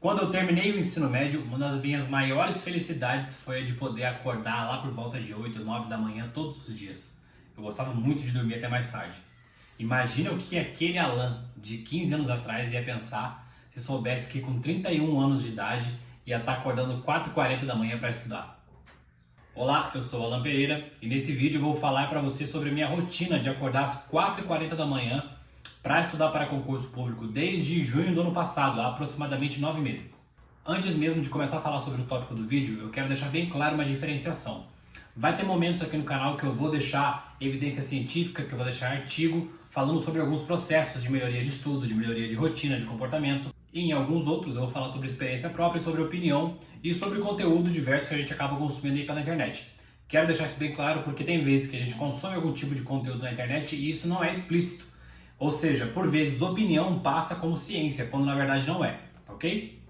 Quando eu terminei o ensino médio, uma das minhas maiores felicidades foi a de poder acordar lá por volta de 8, 9 da manhã todos os dias. Eu gostava muito de dormir até mais tarde. Imagina o que aquele Alan de 15 anos atrás ia pensar se soubesse que com 31 anos de idade ia estar acordando 4h40 da manhã para estudar. Olá, eu sou o Alan Pereira e nesse vídeo eu vou falar para você sobre a minha rotina de acordar às 4h40 da manhã para estudar para concurso público desde junho do ano passado, há aproximadamente 9 meses. Antes mesmo de começar a falar sobre o tópico do vídeo, eu quero deixar bem claro uma diferenciação. Vai ter momentos aqui no canal que eu vou deixar evidência científica, que eu vou deixar artigo falando sobre alguns processos de melhoria de estudo, de melhoria de rotina, de comportamento. E em alguns outros eu vou falar sobre experiência própria, sobre opinião e sobre conteúdo diverso que a gente acaba consumindo aí pela internet. Quero deixar isso bem claro porque tem vezes que a gente consome algum tipo de conteúdo na internet e isso não é explícito. Ou seja, por vezes opinião passa como ciência, quando na verdade não é, ok?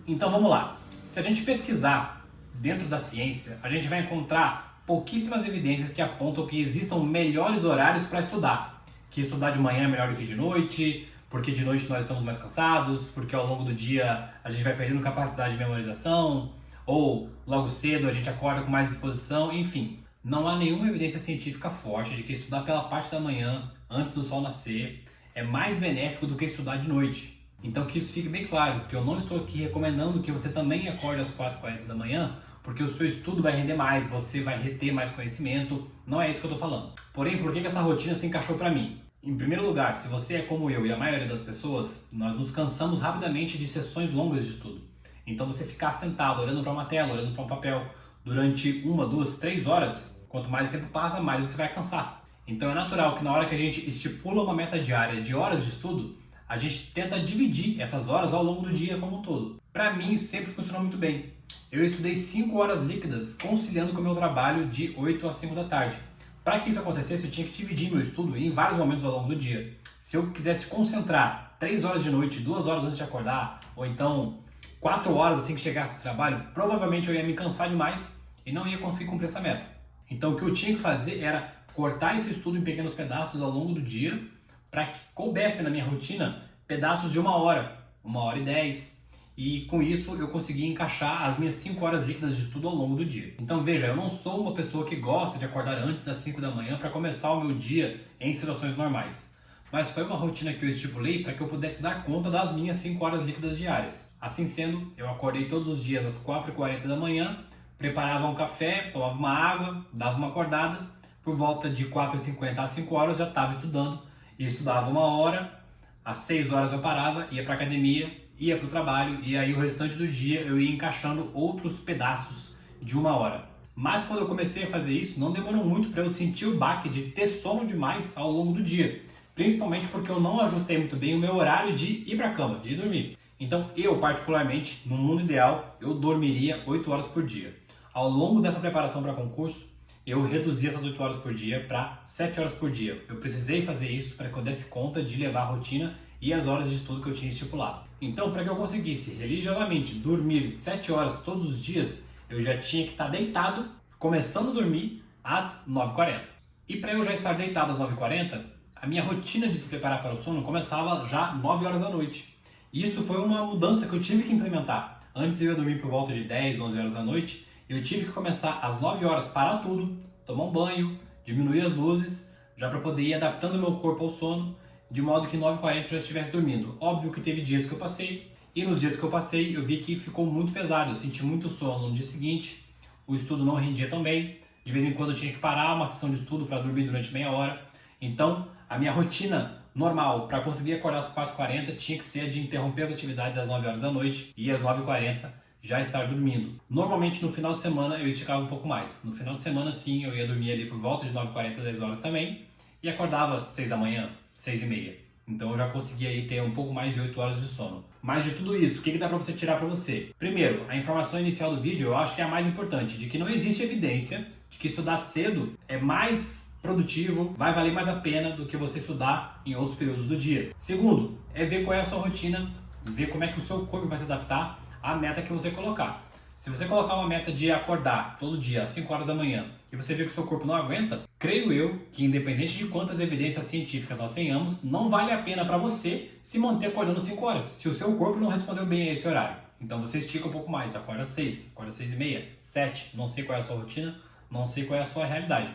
Então vamos lá. Se a gente pesquisar dentro da ciência, a gente vai encontrar pouquíssimas evidências que apontam que existam melhores horários para estudar. Que estudar de manhã é melhor do que de noite, porque de noite nós estamos mais cansados, porque ao longo do dia a gente vai perdendo capacidade de memorização, ou logo cedo a gente acorda com mais disposição, enfim. Não há nenhuma evidência científica forte de que estudar pela parte da manhã, antes do sol nascer, é mais benéfico do que estudar de noite. Então que isso fique bem claro, que eu não estou aqui recomendando que você também acorde às 4h40 da manhã, porque o seu estudo vai render mais, você vai reter mais conhecimento, não é isso que eu estou falando. Porém, por que essa rotina se encaixou para mim? Em primeiro lugar, se você é como eu e a maioria das pessoas, nós nos cansamos rapidamente de sessões longas de estudo. Então você ficar sentado, olhando para uma tela, olhando para um papel, durante 1, 2, 3 horas, quanto mais tempo passa, mais você vai cansar. Então é natural que na hora que a gente estipula uma meta diária de horas de estudo, a gente tenta dividir essas horas ao longo do dia como um todo. Para mim isso sempre funcionou muito bem. Eu estudei 5 horas líquidas, conciliando com o meu trabalho de 8 às 5 da tarde. Para que isso acontecesse, eu tinha que dividir meu estudo em vários momentos ao longo do dia. Se eu quisesse concentrar 3 horas de noite, 2 horas antes de acordar, ou então 4 horas assim que chegasse do trabalho, provavelmente eu ia me cansar demais e não ia conseguir cumprir essa meta. Então o que eu tinha que fazer era cortar esse estudo em pequenos pedaços ao longo do dia para que coubesse na minha rotina pedaços de 1 hora, 1h10, e com isso eu conseguia encaixar as minhas 5 horas líquidas de estudo ao longo do dia. Então veja, eu não sou uma pessoa que gosta de acordar antes das 5 da manhã para começar o meu dia em situações normais. Mas foi uma rotina que eu estipulei para que eu pudesse dar conta das minhas 5 horas líquidas diárias. Assim sendo, eu acordei todos os dias às 4h40 da manhã, preparava um café, tomava uma água, dava uma acordada, por volta de 4h50 às 5 horas eu já estava estudando, e estudava 1 hora, às 6 horas eu parava, ia para a academia, ia para o trabalho, e aí o restante do dia eu ia encaixando outros pedaços de 1 hora. Mas quando eu comecei a fazer isso, não demorou muito para eu sentir o baque de ter sono demais ao longo do dia. Principalmente porque eu não ajustei muito bem o meu horário de ir para a cama, de dormir. Então eu, particularmente, no mundo ideal, eu dormiria 8 horas por dia. Ao longo dessa preparação para concurso, eu reduzi essas 8 horas por dia para 7 horas por dia. Eu precisei fazer isso para que eu desse conta de levar a rotina e as horas de estudo que eu tinha estipulado. Então, para que eu conseguisse religiosamente dormir 7 horas todos os dias, eu já tinha que estar deitado, começando a dormir às 9h40. E para eu já estar deitado às 9h40, a minha rotina de se preparar para o sono começava já 9 horas da noite. E isso foi uma mudança que eu tive que implementar. Antes eu ia dormir por volta de 10, 11 horas da noite, e eu tive que começar às 9 horas, parar tudo, tomar um banho, diminuir as luzes, já para poder ir adaptando o meu corpo ao sono, de modo que 9h40 eu já estivesse dormindo. Óbvio que teve dias que eu passei, e nos dias que eu passei eu vi que ficou muito pesado, eu senti muito sono no dia seguinte, o estudo não rendia tão bem, de vez em quando eu tinha que parar uma sessão de estudo para dormir durante meia hora. Então a minha rotina normal para conseguir acordar às 4h40 tinha que ser de interromper as atividades às 9 horas da noite e às 9h40 já estar dormindo. Normalmente no final de semana eu esticava um pouco mais. No final de semana sim, eu ia dormir ali por volta de 9h40, 10 horas também e acordava às 6 da manhã, 6h30. Então eu já conseguia aí ter um pouco mais de 8 horas de sono. Mas de tudo isso, o que dá para você tirar para você? Primeiro, a informação inicial do vídeo eu acho que é a mais importante, de que não existe evidência de que estudar cedo é mais produtivo, vai valer mais a pena do que você estudar em outros períodos do dia. Segundo, é ver qual é a sua rotina, ver como é que o seu corpo vai se adaptar à meta que você colocar. Se você colocar uma meta de acordar todo dia às 5 horas da manhã e você vê que o seu corpo não aguenta, creio eu que independente de quantas evidências científicas nós tenhamos, não vale a pena para você se manter acordando 5 horas, se o seu corpo não respondeu bem a esse horário. Então você estica um pouco mais, acorda às 6, acorda às 6h30, 7, não sei qual é a sua rotina, não sei qual é a sua realidade.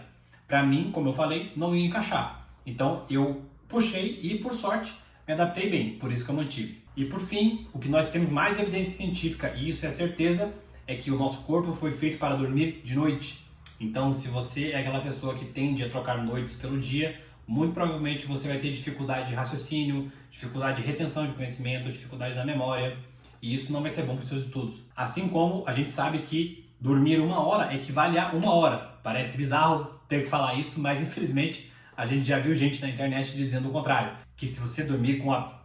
Para mim, como eu falei, não ia encaixar. Então eu puxei e, por sorte, me adaptei bem, por isso que eu mantive. E por fim, o que nós temos mais evidência científica, e isso é certeza, é que o nosso corpo foi feito para dormir de noite. Então, se você é aquela pessoa que tende a trocar noites pelo dia, muito provavelmente você vai ter dificuldade de raciocínio, dificuldade de retenção de conhecimento, dificuldade na memória, e isso não vai ser bom para os seus estudos. Assim como a gente sabe que dormir 1 hora equivale a 1 hora. Parece bizarro ter que falar isso, mas infelizmente a gente já viu gente na internet dizendo o contrário, que se você dormir com a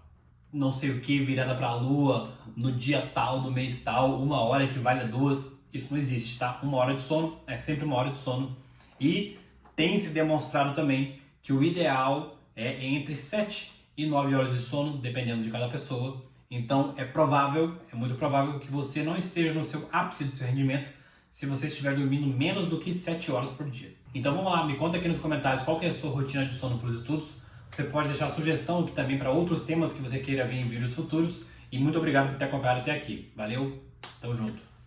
não sei o que virada para a lua, no dia tal, no mês tal, 1 hora equivale a 2, isso não existe, tá? 1 hora de sono é sempre 1 hora de sono. E tem se demonstrado também que o ideal é entre 7 e 9 horas de sono, dependendo de cada pessoa. Então é muito provável que você não esteja no seu ápice do seu rendimento se você estiver dormindo menos do que 7 horas por dia. Então vamos lá, me conta aqui nos comentários qual que é a sua rotina de sono para os estudos. Você pode deixar sugestão aqui também para outros temas que você queira ver em vídeos futuros. E muito obrigado por ter acompanhado até aqui. Valeu, tamo junto.